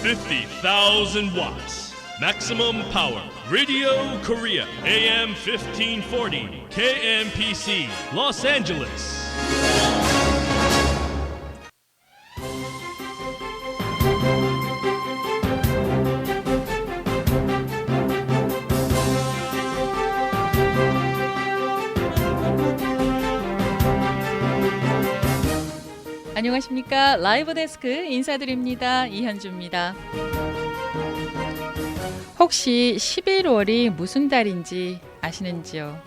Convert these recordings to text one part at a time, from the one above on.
50,000 watts. Maximum power. Radio Korea. AM 1540. KMPC. Los Angeles. 안녕하십니까. 라이브 데스크 인사드립니다. 이현주입니다. 혹시 11월이 무슨 달인지 아시는지요?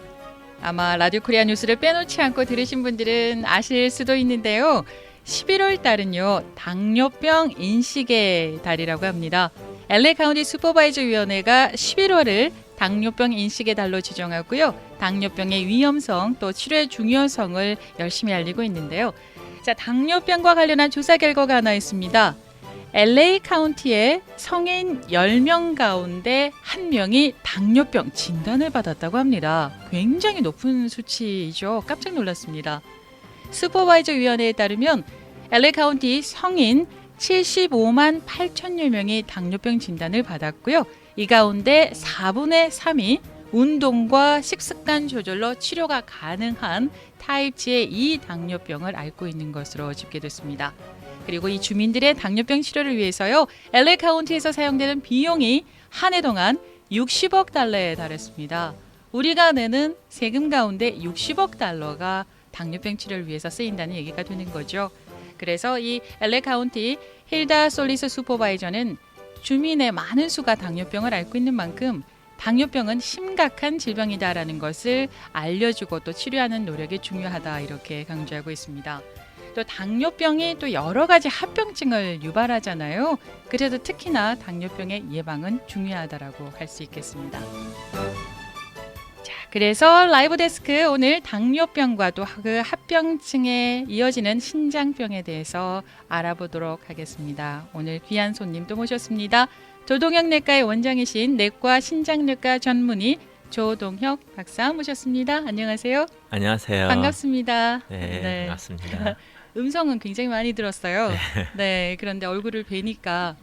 아마 라디오 코리아 뉴스를 빼놓지 않고 들으신 분들은 아실 수도 있는데요. 11월 달은요, 당뇨병 인식의 달이라고 합니다. LA 카운티 슈퍼바이저 위원회가 11월을 당뇨병 인식의 달로 지정하고요. 당뇨병의 위험성 또 치료의 중요성을 열심히 알리고 있는데요. 자, 당뇨병과 관련한 조사 결과가 하나 있습니다. LA 카운티의 성인 10명 가운데 1명이 당뇨병 진단을 받았다고 합니다. 굉장히 높은 수치이죠. 깜짝 놀랐습니다. 슈퍼바이저 위원회에 따르면 LA 카운티 성인 75만 8천여 명이 당뇨병 진단을 받았고요. 이 가운데 4분의 3이 운동과 식습관 조절로 치료가 가능한 타입2의 2 당뇨병을 앓고 있는 것으로 집계됐습니다. 그리고 이 주민들의 당뇨병 치료를 위해서요, LA 카운티에서 사용되는 비용이 한 해 동안 60억 달러에 달했습니다. 우리가 내는 세금 가운데 60억 달러가 당뇨병 치료를 위해서 쓰인다는 얘기가 되는 거죠. 그래서 이 LA 카운티 힐다 솔리스 슈퍼바이저는 주민의 많은 수가 당뇨병을 앓고 있는 만큼 당뇨병은 심각한 질병이다라는 것을 알려주고 또 치료하는 노력이 중요하다, 이렇게 강조하고 있습니다. 또 당뇨병이 또 여러 가지 합병증을 유발하잖아요. 그래도 특히나 당뇨병의 예방은 중요하다라고 할 수 있겠습니다. 자, 그래서 라이브 데스크 오늘 당뇨병과 또 그 합병증에 이어지는 신장병에 대해서 알아보도록 하겠습니다. 오늘 귀한 손님도 모셨습니다. 조동혁 내과의 원장이신 내과 신장내과 전문의 조동혁 박사 모셨습니다. 안녕하세요. 안녕하세요. 반갑습니다. 네, 반갑습니다. 음성은 굉장히 많이 들었어요. 네, 그런데 얼굴을 뵈니까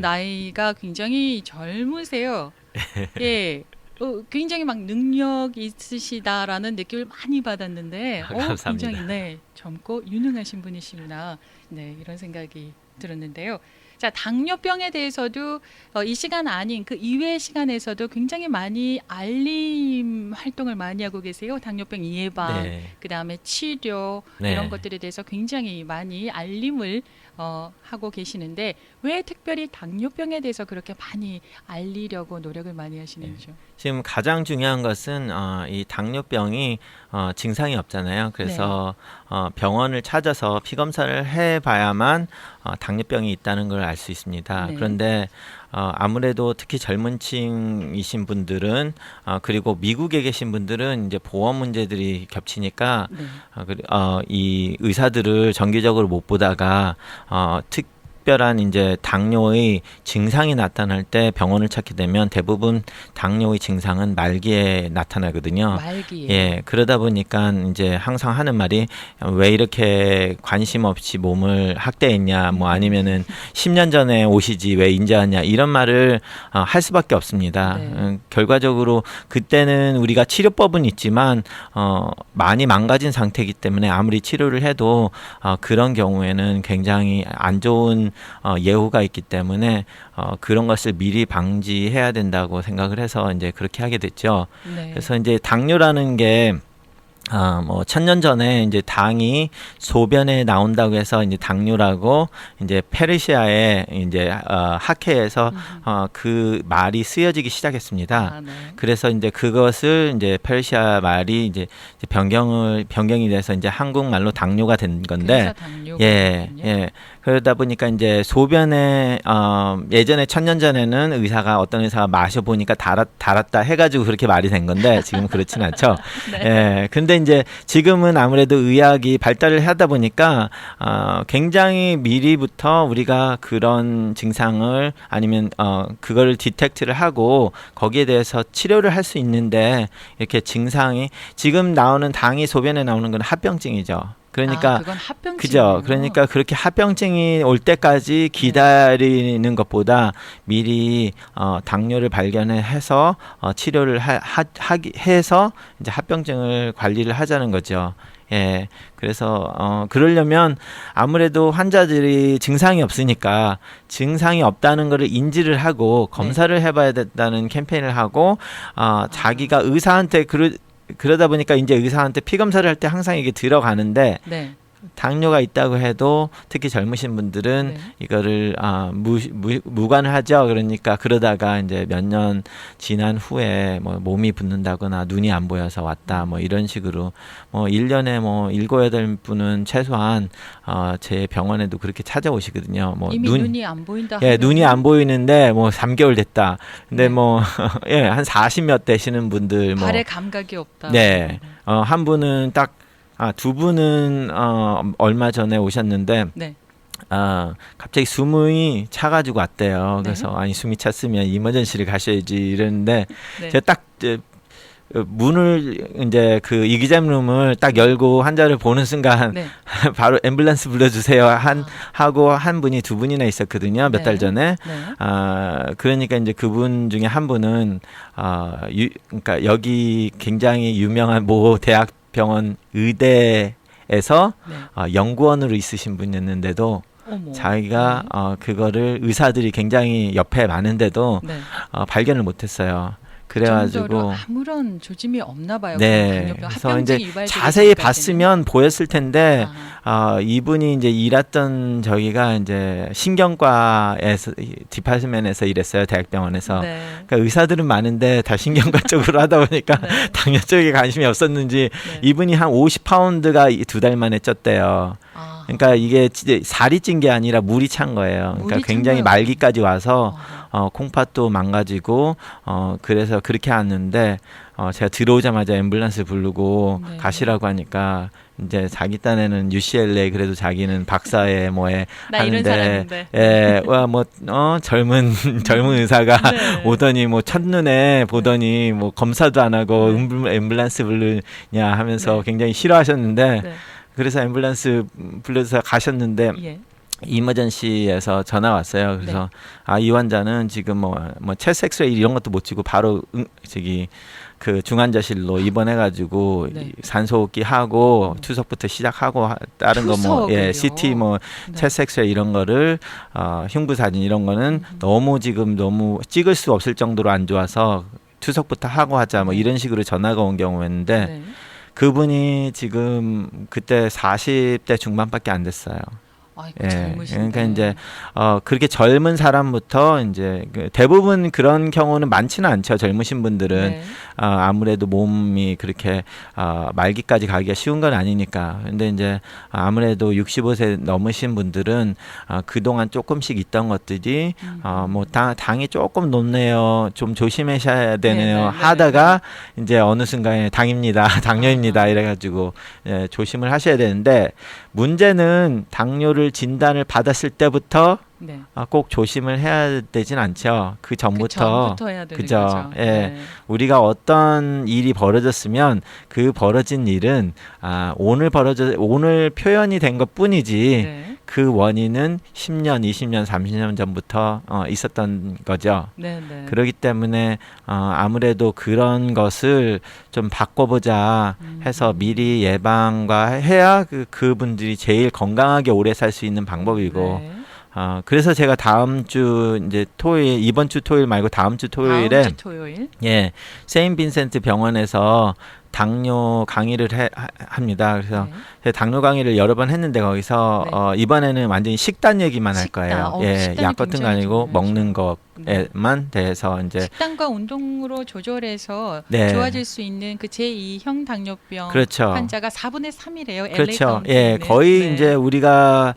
나이가 굉장히 젊으세요. 예, 굉장히 막 능력 있으시다라는 느낌을 많이 받았는데, 감사합니다. 굉장히 젊고 유능하신 분이시구나. 네, 이런 생각이 들었는데요. 자, 당뇨병에 대해서도 이 시간 아닌 그 이외의 시간에서도 굉장히 많이 알림 활동을 많이 하고 계세요. 당뇨병 예방, 네. 그다음에 치료, 이런 것들에 대해서 굉장히 많이 알림을 하고 계시는데, 왜 특별히 당뇨병에 대해서 그렇게 많이 알리려고 노력을 많이 하시는지요? 지금 가장 중요한 것은 이 당뇨병이 증상이 없잖아요. 그래서 병원을 찾아서 피 검사를 해봐야만 당뇨병이 있다는 걸 알 수 있습니다. 네. 그런데 아무래도 특히 젊은 층이신 분들은 그리고 미국에 계신 분들은 이제 보험 문제들이 겹치니까 이 의사들을 정기적으로 못 보다가 특별한 이제 당뇨의 증상이 나타날 때 병원을 찾게 되면 대부분 당뇨의 증상은 말기에 나타나거든요. 말기에. 예, 그러다 보니까 이제 항상 하는 말이 왜 이렇게 관심 없이 몸을 학대했냐, 뭐 아니면은 10년 전에 오시지 왜 인제 왔냐, 이런 말을 할 수밖에 없습니다. 네. 결과적으로 그때는 우리가 치료법은 있지만 많이 망가진 상태이기 때문에 아무리 치료를 해도 그런 경우에는 굉장히 안 좋은 예후가 있기 때문에 그런 것을 미리 방지해야 된다고 생각을 해서 이제 그렇게 하게 됐죠. 네. 그래서 이제 당뇨라는 게 뭐 1000년 전에 이제 당이 소변에 나온다고 해서 이제 당뇨라고 이제 페르시아의 이제 학회에서 그 말이 쓰여지기 시작했습니다. 네. 그래서 이제 그것을 이제 페르시아 말이 이제 변경이 돼서 이제 한국말로 당뇨가 된 건데, 예. 그러다 보니까 이제 소변에 예전에 1000년 전에는 어떤 의사가 마셔보니까 달았다 해가지고 그렇게 말이 된 건데, 지금은 그렇진 않죠. 네. 예. 근데 이제 지금은 아무래도 의학이 발달을 하다 보니까 굉장히 미리부터 우리가 그런 증상을 아니면 그거를 디텍트를 하고 거기에 대해서 치료를 할 수 있는데, 이렇게 증상이 지금 나오는 당이 소변에 나오는 건 합병증이죠. 그러니까 그건 합병증. 그죠. 그러니까 그렇게 합병증이 올 때까지 기다리는 것보다 미리 당뇨를 발견해서 치료를 해서 이제 합병증을 관리를 하자는 거죠. 예. 그래서 그러려면 아무래도 환자들이 증상이 없으니까 증상이 없다는 거를 인지를 하고 검사를 해봐야 된다는 캠페인을 하고 자기가 의사한테 그러다 보니까 이제 의사한테 피 검사를 할 때 항상 이게 들어가는데 네. 당뇨가 있다고 해도 특히 젊으신 분들은 네. 이거를 무관을 하죠. 그러니까 그러다가 이제 몇 년 지난 후에 뭐 몸이 붓는다거나 눈이 안 보여서 왔다 뭐 이런 식으로 뭐 1년에 뭐 7, 8분은 최소한 제 병원에도 그렇게 찾아오시거든요. 뭐 이미 눈이 안 보인다. 예, 하면은 눈이 안 보이는데 뭐 3개월 됐다. 근데 네. 뭐 예, 한 40몇 되시는 분들 뭐 발에 감각이 없다. 네. 한 분은 딱 두 분은 얼마 전에 오셨는데 네. 갑자기 숨이 차가지고 왔대요. 네. 그래서 아니 숨이 찼으면 이머전시를 가셔야지 이랬는데 네. 제가 딱 문을 이제 그 이기자룸을 딱 열고 환자를 보는 순간 네. 바로 앰뷸런스 불러주세요 하고 한 분이 두 분이나 있었거든요. 몇 달 네. 전에. 네. 그러니까 이제 그분 중에 한 분은 그러니까 여기 굉장히 유명한 모 대학병원 의대에서 네. 연구원으로 있으신 분이었는데도 어머. 자기가 그거를 의사들이 굉장히 옆에 많은데도 네. 발견을 못했어요. 그래가지고 정도로 아무런 조짐이 없나 봐요. 네. 당뇨병, 그래서 합병증 이제 유발되기 자세히 전까지는. 봤으면 보였을 텐데 아, 이분이 이제 일했던 저기가 이제 신경과에서 디파트먼에서 일했어요. 대학병원에서. 네. 그러니까 의사들은 많은데 다 신경과 쪽으로 하다 보니까 네. 당뇨 쪽에 관심이 없었는지 네. 이분이 한 50파운드가 2달 만에 쪘대요. 아. 그러니까 이게 진짜 살이 찐 게 아니라 물이 찬 거예요. 그러니까 물이 찬 굉장히 거예요. 말기까지 와서 아. 콩팥도 망가지고 그래서 그렇게 왔는데 제가 들어오자마자 앰뷸런스 부르고 네. 가시라고 하니까 이제 자기 딴에는 UCLA 그래도 자기는 박사에 뭐에 나 이런 하는데 사람인데. 젊은 의사가 네. 오더니 뭐 첫눈에 보더니 뭐 검사도 안 하고 네. 앰뷸런스 부르냐 하면서 네. 굉장히 싫어하셨는데 네. 그래서 앰뷸런스 불러서 가셨는데 예. 이머전시에서 전화 왔어요. 그래서 이 환자는 지금 뭐 체스트 엑스레이 이런 것도 못 찍고 바로 그 중환자실로 입원해가지고 네. 산소호흡기 하고 투석부터 시작하고 다른 거 뭐 투석을요? CT 뭐 네. 체스트 엑스레이 이런 거를 흉부 사진 이런 거는 너무 찍을 수 없을 정도로 안 좋아서 투석부터 하고 하자 뭐 네. 이런 식으로 전화가 온 경우였는데 네. 그분이 지금 그때 40대 중반밖에 안 됐어요. 아이고, 예, 젊으신데. 그러니까 이제 그렇게 젊은 사람부터 이제 대부분 그런 경우는 많지는 않죠. 젊으신 분들은 네. 아무래도 몸이 그렇게 말기까지 가기가 쉬운 건 아니니까. 근데 이제 아무래도 65세 넘으신 분들은 그동안 조금씩 있던 것들이 뭐 당이 조금 높네요. 좀 조심하셔야 되네요. 네, 네, 하다가 이제 어느 순간에 당입니다. 당뇨입니다. 이래가지고 조심을 하셔야 되는데 문제는 당뇨를 진단을 받았을 때부터 네. 꼭 조심을 해야 되진 않죠. 그 전부터. 해야 되는 그죠. 거죠. 예. 네. 우리가 어떤 일이 벌어졌으면 그 벌어진 일은 오늘 표현이 된 것뿐이지 네. 그 원인은 10년, 20년, 30년 전부터 있었던 거죠. 네, 네. 그렇기 때문에 아무래도 그런 것을 좀 바꿔보자 해서 미리 예방과 해야 그분들이 제일 건강하게 오래 살 수 있는 방법이고 네. 그래서 제가 다음 주 이제 토요일 이번 주 토요일 말고 다음 주 토요일에 다음 주 토요일. 예 세인 빈센트 병원에서 당뇨 강의를 합니다. 그래서 네. 제가 당뇨 강의를 여러 번 했는데 거기서 네. 이번에는 완전히 식단 얘기만 할 식단. 거예요. 예, 식단이 약 같은 거 굉장히 아니고 중요하죠. 먹는 네. 것에만 대해서 이제 식단과 운동으로 조절해서 네. 좋아질 수 있는 그 제2형 당뇨병 그렇죠. 환자가 4분의 3이래요. LA 그렇죠. 카운티에 예, 있는. 거의 네. 이제 우리가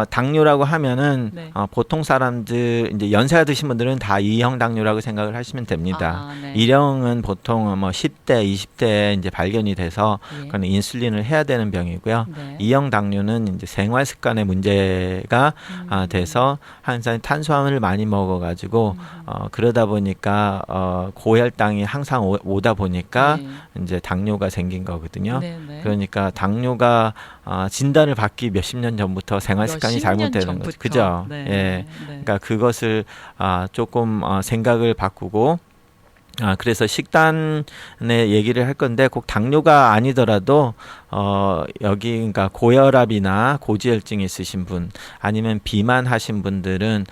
당뇨라고 하면은 네. 보통 사람들 이제 연세가 드신 분들은 다 2형 당뇨라고 생각을 하시면 됩니다. 네. 1형은 보통 뭐 10대, 20대에 이제 발견이 돼서 예. 그건 인슐린을 해야 되는 병이고요. 네. 2형 당뇨는 이제 생활 습관의 문제가 돼서 항상 탄수화물을 많이 먹어가지고 되고 그러다 보니까 고혈당이 항상 오다 보니까 네. 이제 당뇨가 생긴 거거든요. 네, 네. 그러니까 당뇨가 진단을 받기 몇십 년 전부터 생활 습관이 몇십 년 잘못되는 전부터. 거죠. 그죠? 네. 예. 네. 그러니까 그것을 조금 생각을 바꾸고 그래서 식단의 얘기를 할 건데 꼭 당뇨가 아니더라도 여기 그러니까 고혈압이나 고지혈증 있으신 분 아니면 비만하신 분들은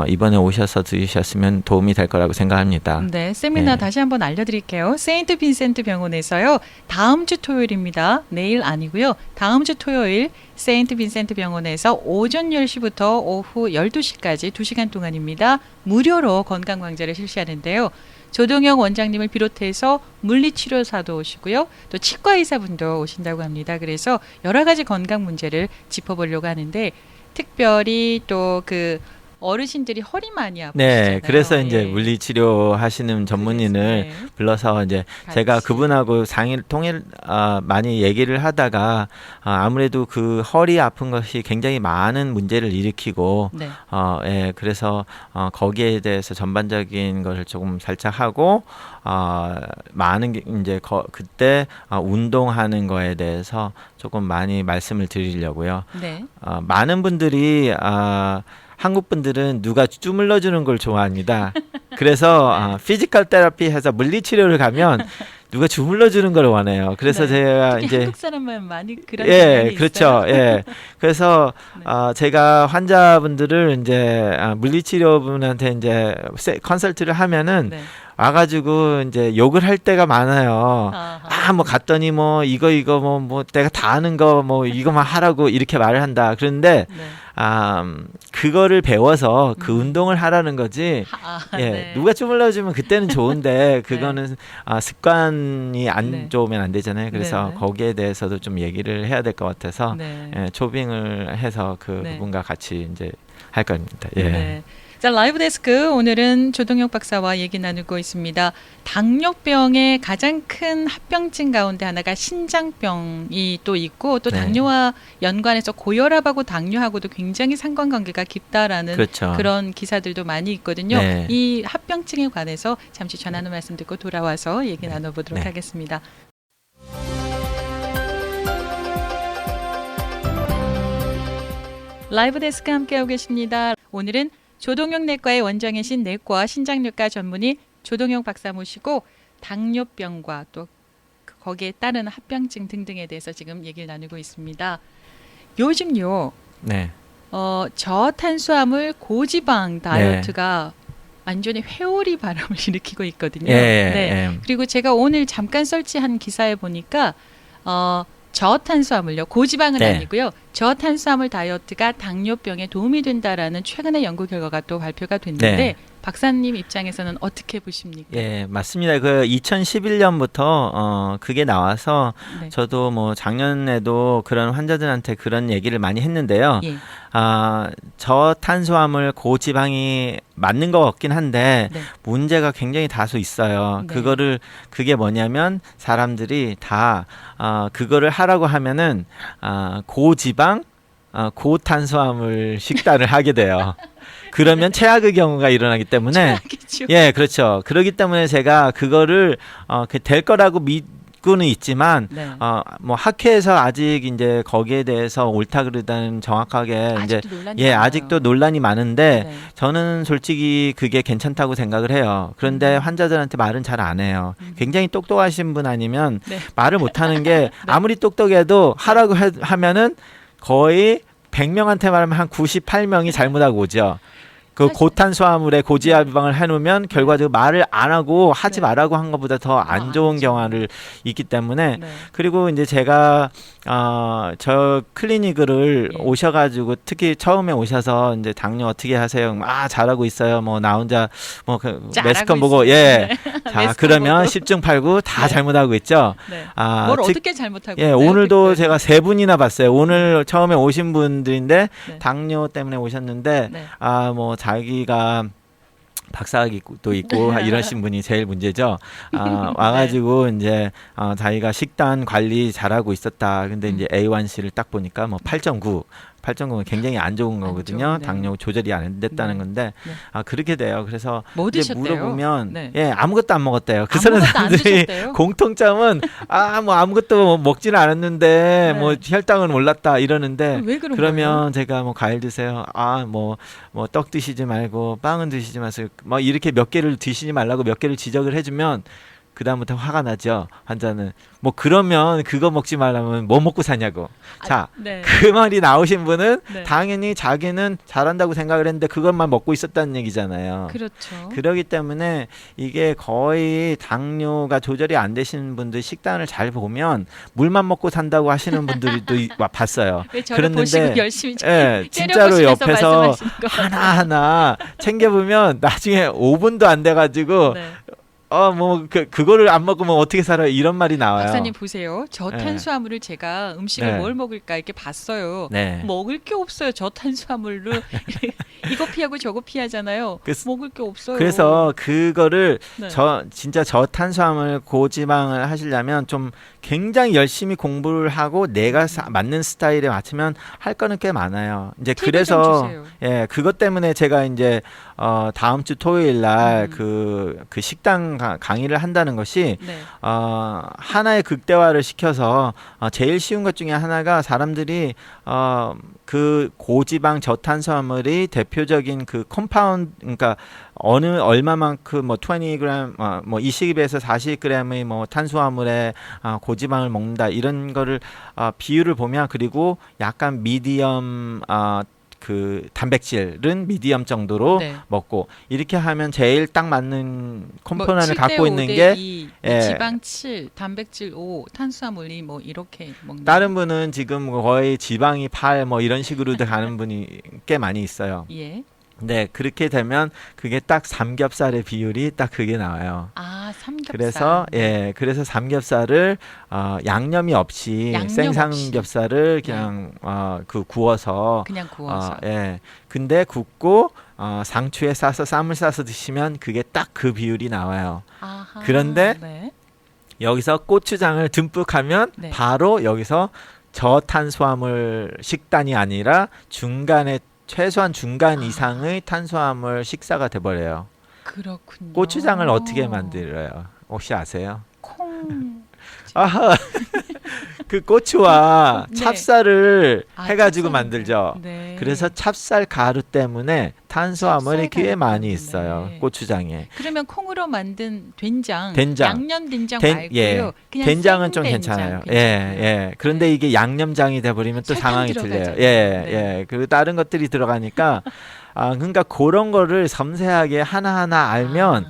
이번에 오셔서 들으셨으면 도움이 될 거라고 생각합니다. 네, 세미나 네. 다시 한번 알려드릴게요. 세인트 빈센트 병원에서요. 다음 주 토요일입니다. 내일 아니고요. 다음 주 토요일 세인트 빈센트 병원에서 오전 10시부터 오후 12시까지 2시간 동안입니다. 무료로 건강광자를 실시하는데요. 조동영 원장님을 비롯해서 물리치료사도 오시고요. 또 치과의사분도 오신다고 합니다. 그래서 여러 가지 건강 문제를 짚어보려고 하는데 특별히 또 그 어르신들이 허리 많이 아프시잖아요. 네, 그래서 예. 이제 물리치료 하시는 전문인을 네. 불러서 이제 제가 같이. 그분하고 통일 많이 얘기를 하다가 아무래도 그 허리 아픈 것이 굉장히 많은 문제를 일으키고 네. 예, 그래서 거기에 대해서 전반적인 것을 조금 살짝 하고 많은 게 이제 그때 운동하는 거에 대해서 조금 많이 말씀을 드리려고요. 네. 많은 분들이 한국 분들은 누가 주물러 주는 걸 좋아합니다. 그래서 피지컬 테라피 해서 물리치료를 가면 누가 주물러 주는 걸 원해요. 그래서 네. 제가 특히 이제 한국 사람만 많이 그런 예, 경향이 그렇죠. 있어요. 예. 그래서 네. 제가 환자분들을 이제 물리치료분한테 이제 컨설트를 하면은 네. 와가지고 이제 욕을 할 때가 많아요. 아하. 뭐 갔더니 뭐 이거 뭐 내가 다 아는 거 뭐 이거만 하라고 이렇게 말을 한다. 그런데 네. 그거를 배워서 그 운동을 하라는 거지. 예, 네. 누가 주물러주면 그때는 좋은데 그거는 습관이 안 네. 좋으면 안 되잖아요. 그래서 네, 네. 거기에 대해서도 좀 얘기를 해야 될 것 같아서 네. 예, 초빙을 해서 네. 그분과 같이 이제 할 겁니다. 예. 네. 자, 라이브 데스크 오늘은 조동혁 박사와 얘기 나누고 있습니다. 당뇨병의 가장 큰 합병증 가운데 하나가 신장병이 또 있고 또 네. 당뇨와 연관해서 고혈압하고 당뇨하고도 굉장히 상관관계가 깊다라는 그렇죠. 그런 기사들도 많이 있거든요. 네. 이 합병증에 관해서 잠시 전하는 말씀 듣고 돌아와서 얘기 나눠보도록 네. 하겠습니다. 라이브 데스크 함께하고 계십니다. 오늘은 조동영 내과의 원장이신 내과 신장내과 전문의 조동영 박사 모시고 당뇨병과 또 거기에 따른 합병증 등등에 대해서 지금 얘기를 나누고 있습니다. 요즘요, 네. 저탄수화물 고지방 다이어트가 완전히 회오리 바람을 일으키고 있거든요. 예, 네. 예. 그리고 제가 오늘 잠깐 설치한 기사에 보니까 저탄수화물요. 고지방은 네. 아니고요. 저탄수화물 다이어트가 당뇨병에 도움이 된다라는 최근의 연구 결과가 또 발표가 됐는데 네. 박사님 입장에서는 어떻게 보십니까? 예, 맞습니다. 그 2011년부터 그게 나와서 네. 저도 뭐 작년에도 그런 환자들한테 그런 얘기를 많이 했는데요. 예. 저탄수화물 고지방이 맞는 것 같긴 한데 네. 문제가 굉장히 다수 있어요. 네. 그게 뭐냐면 사람들이 다 그거를 하라고 하면은 고지방 고탄수화물 식단을 하게 돼요. 그러면 최악의 경우가 일어나기 때문에 최악이죠. 예, 그렇죠. 그렇기 때문에 제가 그거를 될 거라고 믿고는 있지만 네. 뭐 학회에서 아직 이제 거기에 대해서 옳다 그르다는 정확하게 이제 아직도 논란이 많아요. 아직도 논란이 많은데 네. 저는 솔직히 그게 괜찮다고 생각을 해요. 그런데 환자들한테 말은 잘 안 해요. 굉장히 똑똑하신 분 아니면 네. 말을 못 하는 게 아무리 똑똑해도 하라고 하면은 거의 100명한테 말하면 한 98명이 잘못하고 오죠. 그 사실- 고탄수화물에 고지방을 해놓으면 결과적으로 말을 안 하고 하지 네. 말라고 한 것보다 더 안 좋은 안 좋은. 경우를 있기 때문에 네. 그리고 이제 제가 저 클리닉을 예. 오셔가지고 특히 처음에 오셔서 이제 당뇨 어떻게 하세요? 잘하고 있어요. 뭐 나 혼자 뭐 잘하고 매스컴 보고 있어요. 예. 네. 자 매스컴 그러면 보고. 10중 8구 다 네. 잘못하고 있죠. 네. 아, 뭘 즉- 어떻게 잘못하고 예, 있나요? 오늘도 특별히? 제가 3분이나 봤어요. 오늘 처음에 오신 분들인데 네. 당뇨 때문에 오셨는데 네. 뭐 자기가 박사학위도 있고 이러신 분이 제일 문제죠. 와가지고 이제 자기가 식단 관리 잘하고 있었다. 근데 이제 A1C를 딱 보니까 뭐 8.9. 8.9는 굉장히 안 좋은 거거든요. 좋은, 네. 당뇨 조절이 안 됐다는 네. 건데 네. 그렇게 돼요. 그래서 뭐 이제 드셨대요? 물어보면 네. 예, 아무것도 안 먹었대요. 그 아무것도 안 사람들이 드셨대요? 공통점은 뭐 아무것도 먹지는 않았는데 네. 뭐 혈당은 올랐다 이러는데 왜 그런 그러면 거예요? 제가 뭐 과일 드세요. 뭐 떡 드시지 말고 빵은 드시지 마세요. 뭐 이렇게 몇 개를 드시지 말라고 몇 개를 지적을 해주면 그 다음부터 화가 나죠. 환자는 뭐 그러면 그거 먹지 말라면 뭐 먹고 사냐고. 자, 네. 그 말이 나오신 분은 네. 당연히 자기는 잘한다고 생각을 했는데 그것만 먹고 있었다는 얘기잖아요. 그렇죠. 그러기 때문에 이게 거의 당뇨가 조절이 안 되시는 분들 식단을 잘 보면 물만 먹고 산다고 하시는 분들도 봤어요. 왜 저를 보시고 열심히 예, 진짜로 때려보시면서 옆에서 말씀하시는 거 같아요. 하나하나 챙겨보면 나중에 5분도 안 돼가지고 네. 그거를 안 먹으면 어떻게 살아요? 이런 말이 나와요. 박사님 보세요. 저탄수화물을 제가 음식을 네. 뭘 먹을까 이렇게 봤어요. 네. 먹을 게 없어요. 저탄수화물로 이거 피하고 저거 피하잖아요. 먹을 게 없어요. 그래서 그거를 네. 진짜 저탄수화물 고지방을 하시려면 좀 굉장히 열심히 공부를 하고 내가 맞는 스타일에 맞추면 할 거는 꽤 많아요. 이제 팁을 좀 그래서 주세요. 예, 그것 때문에 제가 이제 다음 주 토요일 날 그 식당 강의를 한다는 것이 네. 하나의 극대화를 시켜서 제일 쉬운 것 중에 하나가 사람들이 그 고지방 저탄수화물이 대표적인 그 컴파운드 그러니까 얼마만큼 뭐 20g 뭐 20에서 40g의 뭐 탄수화물에 고지방을 먹는다 이런 거를 비율을 보면 그리고 약간 미디엄 그 단백질은 미디엄 정도로 네. 먹고 이렇게 하면 제일 딱 맞는 컴포넌을 뭐 갖고 7대5 있는 대 게 2, 예. 지방 7, 단백질 5, 탄수화물이 뭐 이렇게 먹는. 다른 분은 지금 거의 지방이 8 뭐 이런 식으로 가는 분이 꽤 많이 있어요. 예. 네, 그렇게 되면 그게 딱 삼겹살의 비율이 딱 그게 나와요. 삼겹살. 그래서 그래서 삼겹살을 양념이 없이 양념 생삼겹살을 그냥 구워서 그냥 구워서. 근데 굽고 상추에 싸서 쌈을 싸서 드시면 그게 딱 그 비율이 나와요. 아하, 그런데 네. 여기서 고추장을 듬뿍 하면 네. 바로 여기서 저탄수화물 식단이 아니라 최소한 중간 이상의 탄수화물 식사가 돼버려요. 그렇군요. 고추장을 어떻게 만들어요? 혹시 아세요? 콩. 아하, 그 고추와 네. 찹쌀을 해가지고 찹쌀. 만들죠. 네. 그래서 찹쌀 가루 때문에 탄수화물이 찹쌀 꽤 가루 많이 때문에. 있어요. 고추장에. 그러면 콩으로 만든 된장, 양념 된장 말고요. 그냥 된장은 좀 생된장 괜찮아요. 괜찮고요. 그런데 네. 이게 양념장이 돼버리면 또 설탕 상황이 들어가잖아요. 틀려요. 네. 그리고 다른 것들이 들어가니까 그러니까 그런 거를 섬세하게 하나하나 알면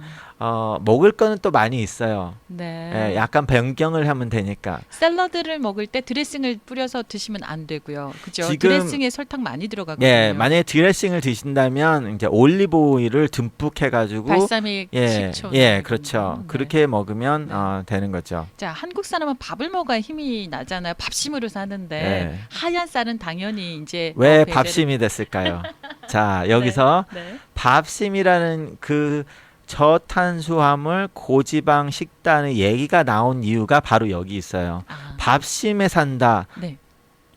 먹을 거는 또 많이 있어요. 네. 약간 변경을 하면 되니까. 샐러드를 먹을 때 드레싱을 뿌려서 드시면 안 되고요. 그죠? 지금- 드레싱에 설탕 많이 들어가거든요. 만약에 드레싱을 드신다면 이제 올리브 오일을 듬뿍 해가지고 발사믹 식초. 그렇죠. 네. 그렇게 먹으면 네. 되는 거죠. 자, 한국 사람은 밥을 먹어야 힘이 나잖아요. 밥심으로 사는데 네. 하얀 쌀은 당연히 이제 왜 배배를- 밥심이 됐을까요? 자, 여기서 네. 밥심이라는 그 저탄수화물 고지방 식단의 얘기가 나온 이유가 바로 여기 있어요. 밥심에 산다. 네.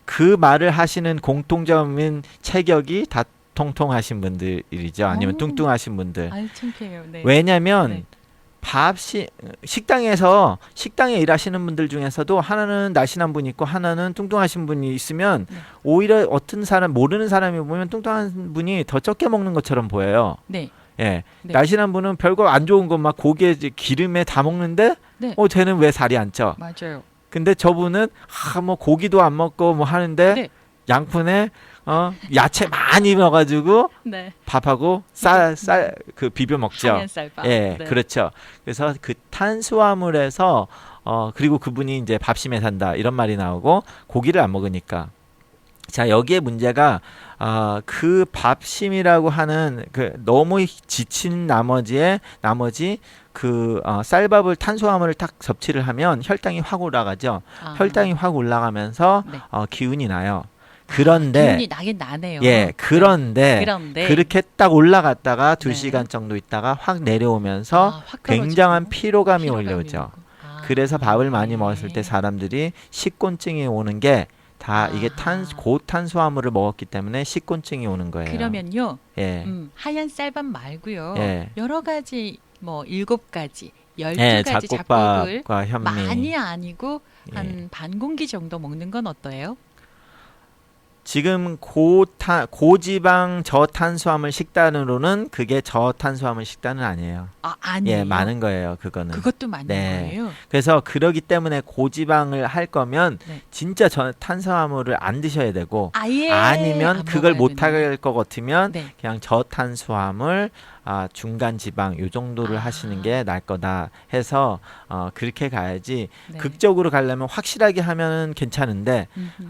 그 말을 하시는 공통점인 체격이 다 통통하신 분들이죠. 아니면 오. 뚱뚱하신 분들. 아유, 창피해요. 네. 왜냐면 네. 식당에 일하시는 분들 중에서도 하나는 날씬한 분이 있고 하나는 뚱뚱하신 분이 있으면 네. 오히려 어떤 사람 모르는 사람이 보면 뚱뚱한 분이 더 적게 먹는 것처럼 보여요. 네. 네. 네. 날씬한 분은 별거 안 좋은 것 막 고기에 기름에 다 먹는데 네. 쟤는 왜 살이 안 쪄? 맞아요. 근데 저분은 뭐 고기도 안 먹고 뭐 하는데 네. 양푼에 야채 많이 넣어가지고 네. 밥하고 그 비벼 먹죠. 하얀 쌀밥. 예, 네. 그렇죠. 그래서 그 탄수화물에서 그리고 그분이 이제 밥심에 산다 이런 말이 나오고 고기를 안 먹으니까. 자, 여기에 문제가 그 밥심이라고 하는 그 너무 지친 나머지 그 쌀밥을 탄수화물을 딱 섭취를 하면 혈당이 확 올라가죠. 혈당이 확 올라가면서 네. 기운이 나요. 그런데 기운이 나긴 나네요. 그런데 그렇게 딱 올라갔다가 2시간 정도 있다가 확 내려오면서 확 굉장한 떨어지고. 피로감이 올라오죠. 오고. 그래서 밥을 많이 네. 먹었을 때 사람들이 식곤증이 오는 게 다 이게 아하. 고탄수화물을 먹었기 때문에 식곤증이 오는 거예요. 그러면요, 예. 하얀 쌀밥 말고요, 예. 여러 가지 뭐 7가지, 예, 12가지 잡곡을 잡곡밥과 현미. 많이 아니고 예. 한 반 공기 정도 먹는 건 어때요? 지금 고지방 저탄수화물 식단으로는 그게 저탄수화물 식단은 아니에요. 아, 아니에요. 예, 많은 거예요, 그거는. 그것도 많은 네. 거예요. 그래서 그러기 때문에 고지방을 할 거면 네. 진짜 탄수화물을 안 드셔야 되고 아예 아니면 안 그걸 먹어야 못 되는 할 것 같으면 네. 그냥 저탄수화물 중간 지방 요 정도를 하시는 게 나을 거다 해서 그렇게 가야지 네. 극적으로 가려면 확실하게 하면은 괜찮은데 음흠.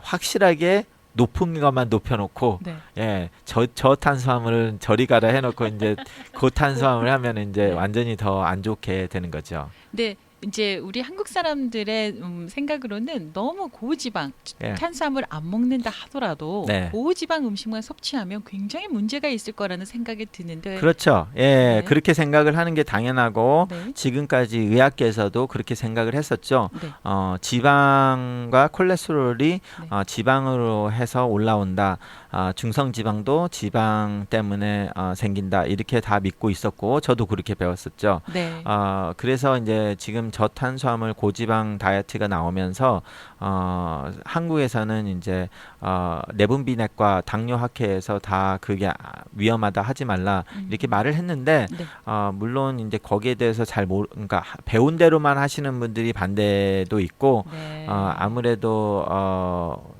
확실하게 높은 것만 높여놓고 네. 예, 저탄수화물은 저리 가라 해놓고 이제 고탄수화물 하면 이제 네. 완전히 더 안 좋게 되는 거죠. 근데 이제 우리 한국 사람들의 생각으로는 너무 고지방 예. 탄수화물 안 먹는다 하더라도 네. 고지방 음식만 섭취하면 굉장히 문제가 있을 거라는 생각이 드는데 그렇죠. 예, 네. 그렇게 생각을 하는 게 당연하고 네. 지금까지 의학계에서도 그렇게 생각을 했었죠. 네. 지방과 콜레스테롤이 네. 지방으로 해서 올라온다. 중성지방도 지방 때문에 생긴다. 이렇게 다 믿고 있었고 저도 그렇게 배웠었죠. 네. 그래서 이제 지금 저탄수화물 고지방 다이어트가 나오면서 한국에서는 이제 내분비내과 당뇨학회에서 다 그게 위험하다 하지 말라 이렇게 말을 했는데 네. 물론 이제 거기에 대해서 그러니까 배운 대로만 하시는 분들이 반대도 있고 네. 아무래도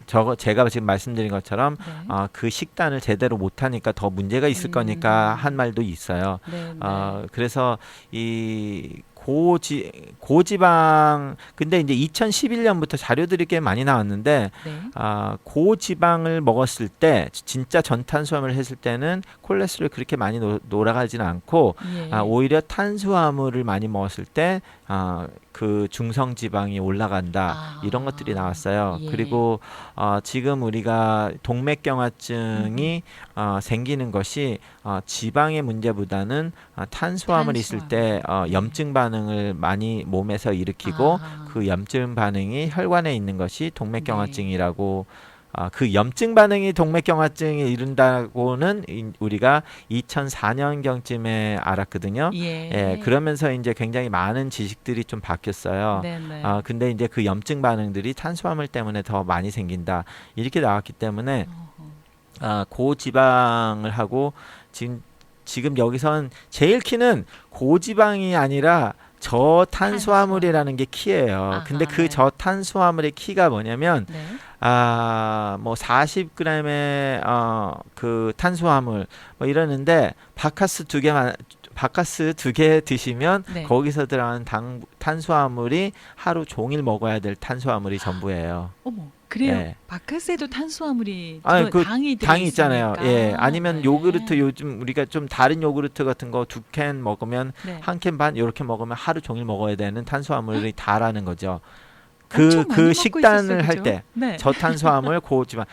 제가 지금 말씀드린 것처럼 네. 그 식단을 제대로 못하니까 더 문제가 있을 거니까 한 말도 있어요. 네. 그래서 이 고지방 근데 이제 2011년부터 자료들이 꽤 많이 나왔는데 네. 고지방을 먹었을 때 진짜 전탄수화물을 했을 때는 콜레스테롤이 그렇게 많이 돌아가지는 않고 예. 오히려 탄수화물을 많이 먹었을 때 그 중성 지방이 올라간다 이런 것들이 나왔어요. 예. 그리고 지금 우리가 동맥경화증이 생기는 것이 지방의 문제보다는 탄수화물이 있을 때 염증 반응을 많이 몸에서 일으키고 그 염증 반응이 혈관에 있는 것이 동맥경화증이라고 그 염증 반응이 동맥경화증에 이른다고는 우리가 2004년경쯤에 알았거든요. 예. 그러면서 이제 굉장히 많은 지식들이 좀 바뀌었어요. 네네. 근데 이제 그 염증 반응들이 탄수화물 때문에 더 많이 생긴다. 이렇게 나왔기 때문에 고지방을 하고 지금 여기선 제일 키는 고지방이 아니라 저탄수화물이라는 게 키예요. 근데 그 네. 저탄수화물의 키가 뭐냐면 네. 뭐 40g의 그 탄수화물 뭐 이러는데 바카스 두 개 드시면 네. 거기서 들어가는 탄수화물이 하루 종일 먹어야 될 탄수화물이 전부예요. 어머, 그래요. 예. 바카스에도 탄수화물이 그 당이 당이 있잖아요. 들어있으니까. 예. 아니면 네. 요구르트 요즘 우리가 좀 다른 요구르트 같은 거 2캔 먹으면 네. 1캔 반 이렇게 먹으면 하루 종일 먹어야 되는 탄수화물이 다라는 거죠. 엄청 많이 그 먹고 식단을 있었어요, 할 그죠? 때 네. 저탄수화물 고지방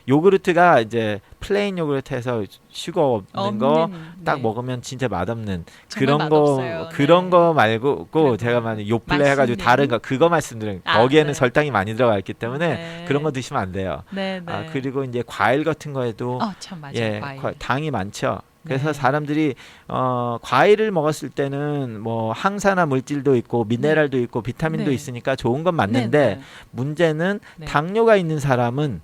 요구르트가 이제 플레인 요구르트에서 슈거 없는 거 딱 네. 먹으면 진짜 맛없는 정말 그런 맛없어요. 거 그런 네. 거 말고 그리고 제가 만약 요플레 해가지고 맛있는? 다른 거 그거 말씀드린 거기에는 네. 설탕이 많이 들어가 있기 때문에 네. 그런 거 드시면 안 돼요. 네, 네. 그리고 이제 과일 같은 거에도 참 맞아요. 과일. 당이 많죠. 그래서 네. 사람들이 과일을 먹었을 때는 뭐 항산화 물질도 있고 미네랄도 있고 비타민도 네. 있으니까 좋은 건 맞는데 네, 네. 문제는 네. 당뇨가 있는 사람은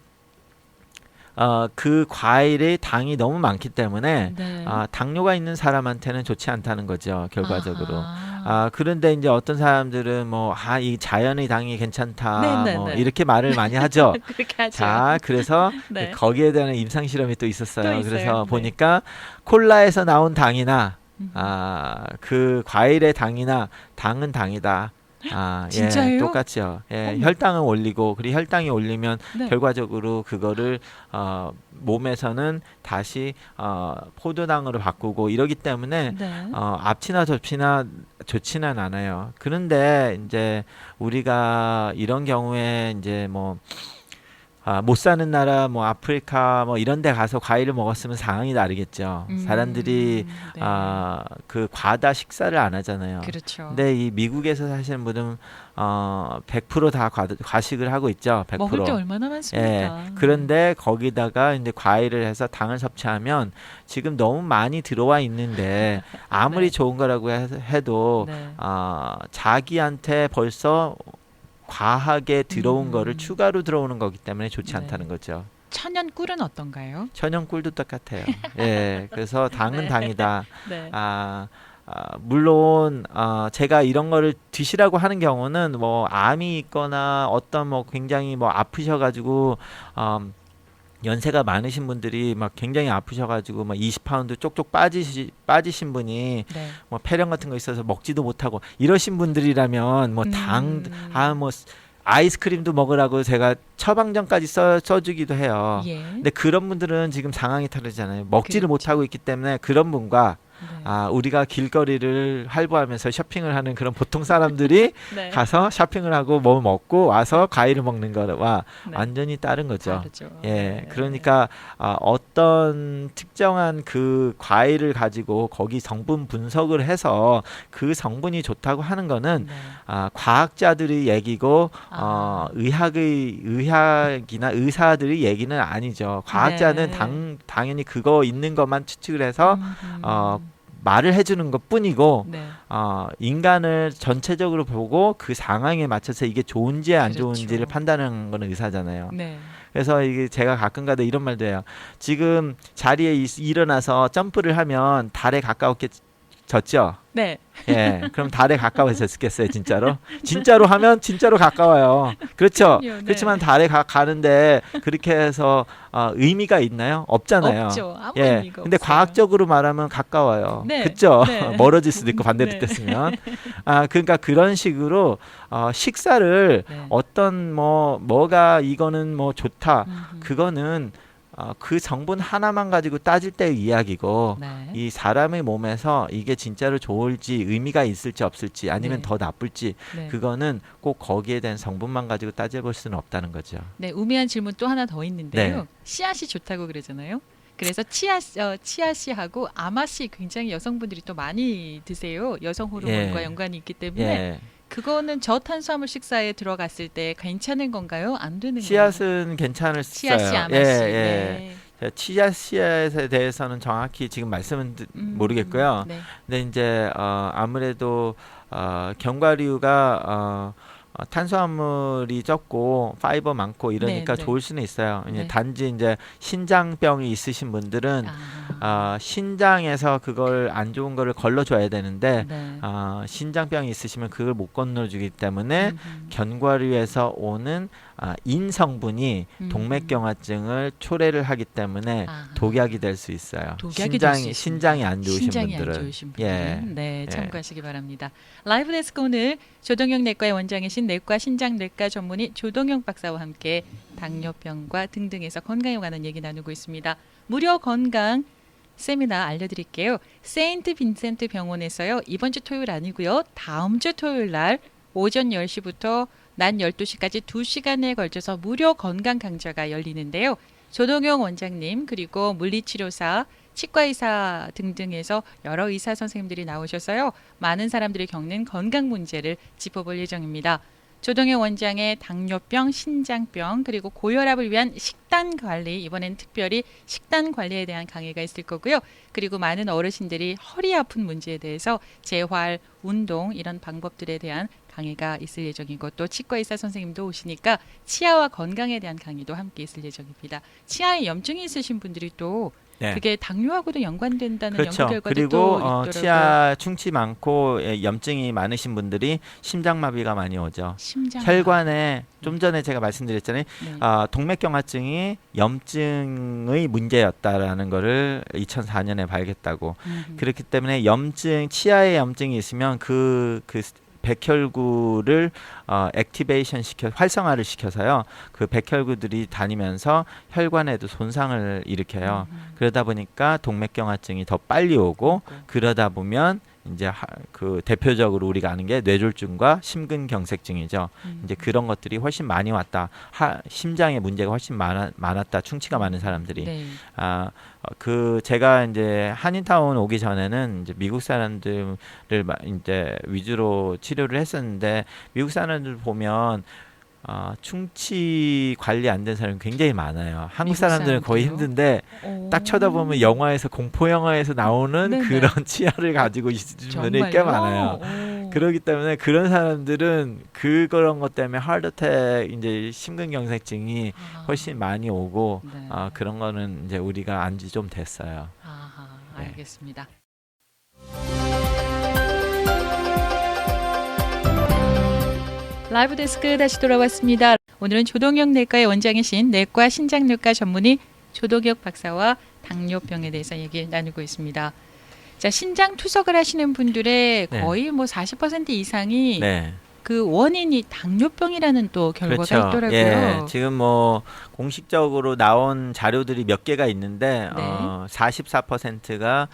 그 과일에 당이 너무 많기 때문에 네. 당뇨가 있는 사람한테는 좋지 않다는 거죠, 결과적으로. 아하. 그런데 이제 어떤 사람들은 이 자연의 당이 괜찮다 네, 네, 뭐 네. 이렇게 말을 많이 하죠. 그렇게 하죠. 자, 그래서 네. 거기에 대한 임상 실험이 또 있었어요. 또 있어요. 그래서 네. 보니까 콜라에서 나온 당이나 음. 그 과일의 당이나 당은 당이다. 진짜예요? 똑같죠. 어머. 혈당을 올리고 그리고 혈당이 올리면 네. 결과적으로 그거를 몸에서는 다시 포도당으로 바꾸고 이러기 때문에 네. 앞치나 덮치나 좋지는 않아요. 그런데 이제 우리가 이런 경우에 이제 뭐 못 사는 나라 뭐 아프리카 뭐 이런 데 가서 과일을 먹었으면 상황이 다르겠죠. 사람들이 네. 그 과다 식사를 안 하잖아요. 그렇죠. 근데 이 미국에서 사시는 분은 100%다 과식을 하고 있죠. 100%. 먹을 게 얼마나 많습니까? 예. 그런데 거기다가 이제 과일을 해서 당을 섭취하면 지금 너무 많이 들어와 있는데 아무리 네. 좋은 거라고 해도 네. 자기한테 벌써 과하게 들어온 거를 음. 추가로 들어오는 거기 때문에 좋지 네. 않다는 거죠. 천연 꿀은 어떤가요? 천연 꿀도 똑같아요. 예. 그래서 당은 네. 당이다. 네. 물론 제가 이런 거를 드시라고 하는 경우는 뭐 암이 있거나 어떤 뭐 굉장히 뭐 아프셔가지고 연세가 많으신 분들이 막 굉장히 아프셔가지고 막 20파운드 쪽쪽 빠지신 분이 네. 뭐 폐렴 같은 거 있어서 먹지도 못하고 이러신 분들이라면 뭐 뭐 아이스크림도 먹으라고 제가 처방전까지 써주기도 해요. 예. 근데 그런 분들은 지금 상황이 다르잖아요. 먹지를 그렇죠. 못하고 있기 때문에 그런 분과 네. 우리가 길거리를 할부하면서 쇼핑을 하는 그런 보통 사람들이 네. 가서 쇼핑을 하고 뭐 먹고 와서 과일을 먹는 거와 네. 완전히 다른 거죠. 다르죠. 예, 네. 그러니까 어떤 특정한 그 과일을 가지고 거기 성분 분석을 해서 그 성분이 좋다고 하는 거는 네. 과학자들의 얘기고 의학이나 의사들의 얘기는 아니죠. 과학자는 네. 당연히 그거 있는 것만 추측을 해서 말을 해주는 것 뿐이고 네. 인간을 전체적으로 보고 그 상황에 맞춰서 이게 좋은지 안 그렇죠. 좋은지를 판단하는 거는 의사잖아요. 네. 그래서 이게 제가 가끔가다 이런 말도 해요. 지금 자리에 일어나서 점프를 하면 달에 가까웠겠죠? 네. 예, 그럼 달에 가까워졌겠어요, 진짜로? 진짜로 하면 진짜로 가까워요. 그렇죠. 그럼요, 네. 그렇지만 달에 가는데 그렇게 해서 의미가 있나요? 없잖아요. 없죠. 아무 예, 의미가 근데 없어요. 과학적으로 말하면 가까워요. 네, 그렇죠. 네. 멀어질 수도 있고 반대로 네. 됐으면. 그러니까 그런 식으로 식사를 네. 어떤 뭐가 이거는 뭐 좋다. 음흠. 그거는 그 성분 하나만 가지고 따질 때의 이야기고 네. 이 사람의 몸에서 이게 진짜로 좋을지 의미가 있을지 없을지 아니면 네. 더 나쁠지 네. 그거는 꼭 거기에 대한 성분만 가지고 따져볼 수는 없다는 거죠. 네, 우미한 질문 또 하나 더 있는데요. 네. 씨앗이 좋다고 그러잖아요. 그래서 치아씨하고 아마씨 굉장히 여성분들이 또 많이 드세요. 여성 호르몬과 예. 연관이 있기 때문에 예. 그거는 저탄수화물 식사에 들어갔을 때 괜찮은 건가요? 안 되는 건가요? 씨앗은 괜찮을 수 있어요. 치아씨, 아마씨. 예. 치아씨앗에 대해서는 정확히 지금 말씀은 모르겠고요. 네. 근데 이제 아무래도 견과류가 탄수화물이 적고 파이버 많고 이러니까 네, 네. 좋을 수는 있어요. 이제 네. 단지 이제 신장병이 있으신 분들은 아, 신장에서 그걸 안 좋은 거를 걸러줘야 되는데 네. 신장병이 있으시면 그걸 못 건너주기 때문에 음흠. 견과류에서 오는 인 성분이 음. 동맥경화증을 초래를 하기 때문에 아. 독약이 될 수 있어요. 독약이 될 수 있습니다. 신장이 안 좋으신 신장이 분들은. 안 좋으신 분들은 예. 네, 예. 참고하시기 바랍니다. 라이브 데스크 오늘 조동영 내과의 원장이신 내과 신장내과 전문의 조동영 박사와 함께 당뇨병과 등등에서 건강에 관한 얘기 나누고 있습니다. 무료 건강 세미나 알려드릴게요. 세인트 빈센트 병원에서요. 이번 주 토요일 아니고요. 다음 주 토요일 날 오전 10시부터 낮 12시까지 2시간에 걸쳐서 무료 건강 강좌가 열리는데요. 조동영 원장님 그리고 물리치료사, 치과의사 등등에서 여러 의사 선생님들이 나오셔서요. 많은 사람들이 겪는 건강 문제를 짚어볼 예정입니다. 조동영 원장의 당뇨병, 신장병 그리고 고혈압을 위한 식단 관리 이번엔 특별히 식단 관리에 대한 강의가 있을 거고요. 그리고 많은 어르신들이 허리 아픈 문제에 대해서 재활, 운동 이런 방법들에 대한 강의가 있을 예정이고 또 치과의사 선생님도 오시니까 치아와 건강에 대한 강의도 함께 있을 예정입니다. 치아에 염증이 있으신 분들이 또 네. 그게 당뇨하고도 연관된다는 그렇죠. 연구 결과도 그리고 또 있더라고요. 치아 충치 많고 염증이 많으신 분들이 심장마비가 많이 오죠. 심장 혈관에 좀 전에 제가 말씀드렸잖아요. 네. 동맥경화증이 염증의 문제였다라는 거를 2004년에 발견했다고. 그렇기 때문에 치아에 염증이 있으면 그 백혈구를 액티베이션 활성화를 시켜서요. 그 백혈구들이 다니면서 혈관에도 손상을 일으켜요. 그러다 보니까 동맥경화증이 더 빨리 오고 그러다 보면 이제 그 대표적으로 우리가 아는 게 뇌졸중과 심근경색증이죠. 이제 그런 것들이 훨씬 많이 왔다. 심장에 문제가 훨씬 많았다. 충치가 많은 사람들이. 네. 그 제가 이제 한인타운 오기 전에는 이제 미국 사람들을 이제 위주로 치료를 했었는데 미국 사람들 보면 충치 관리 안 된 사람이 굉장히 많아요. 한국 사람들은 거의 힘든데 딱 쳐다보면 영화에서 공포 영화에서 나오는 네네. 그런 치아를 가지고 있는 분들이 꽤 많아요. 그렇기 때문에 그런 사람들은 그런 것 때문에 하트어택 이제 심근경색증이 훨씬 많이 오고 네. 그런 거는 이제 우리가 안지 좀 됐어요. 아하, 네. 알겠습니다. 라이브 데스크 다시 돌아왔습니다. 오늘은 조동혁 내과의 원장이신 내과 신장내과 전문의 조동혁 박사와 당뇨병에 대해서 얘기를 나누고 있습니다. 자, 신장 투석을 하시는 분들의 네. 거의 뭐 40% 이상이 네. 그 원인이 당뇨병이라는 또 결과가 그렇죠. 있더라고요. 예, 지금 뭐 공식적으로 나온 자료들이 몇 개가 있는데 네. 44%가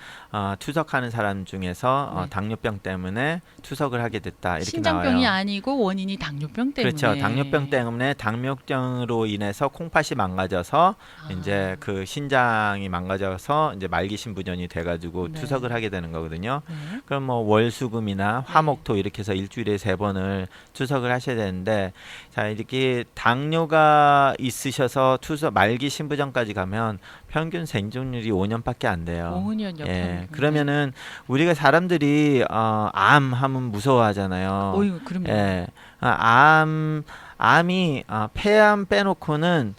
투석하는 사람 중에서 네. 당뇨병 때문에 투석을 하게 됐다 이렇게 신장병이 나와요. 아니고 원인이 당뇨병 때문에. 그렇죠. 당뇨병 때문에 당뇨병으로 인해서 콩팥이 망가져서 이제 그 신장이 망가져서 이제 말기신부전이 돼가지고 네. 투석을 하게 되는 거거든요. 네. 그럼 뭐 월수금이나 화목토 이렇게 해서 일주일에 3번을 투석을 하셔야 되는데 자 이렇게 당뇨가 있으셔서 투석 말기 신부전까지 가면 평균 생존율이 5년밖에 안 돼요. 5년요. 예, 그러면은 우리가 사람들이 암 하면 무서워하잖아요. 어유, 그럼요. 예, 암이 폐암 빼놓고는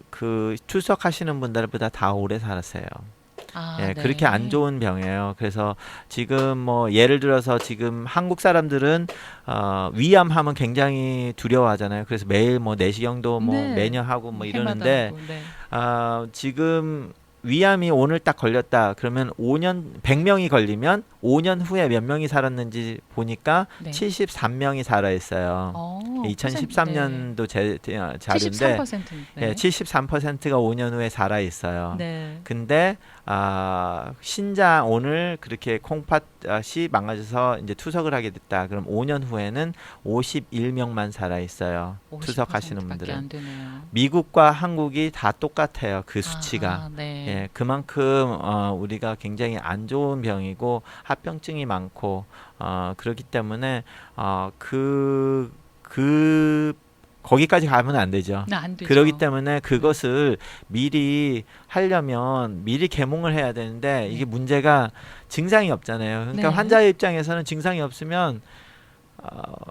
그 투석하시는 분들보다 다 오래 살았어요. 예, 네. 그렇게 안 좋은 병이에요. 그래서 지금 뭐 예를 들어서 지금 한국 사람들은 위암하면 굉장히 두려워하잖아요. 그래서 매일 뭐 내시경도 뭐 네. 매년 하고 뭐 해마다 이러는데 하고, 네. 지금 위암이 오늘 딱 걸렸다. 그러면 100명이 걸리면 5년 후에 몇 명이 살았는지 보니까 네. 73명이 살아 있어요. 2013년도 자료인데 73%인데. 예, 73%가 5년 후에 살아 있어요. 네. 근데 신장 오늘 그렇게 콩팥이 망가져서 이제 투석을 하게 됐다. 그럼 5년 후에는 51명만 살아 있어요. 투석하시는 50%밖에 분들은. 안 되네요. 미국과 한국이 다 똑같아요. 그 수치가. 네. 예, 그만큼 우리가 굉장히 안 좋은 병이고 합병증이 많고 그렇기 때문에 거기까지 가면 안 되죠. 안 되죠. 그렇기 때문에 그것을 미리 하려면 미리 개몽을 해야 되는데 이게 문제가 증상이 없잖아요. 그러니까 네. 환자의 입장에서는 증상이 없으면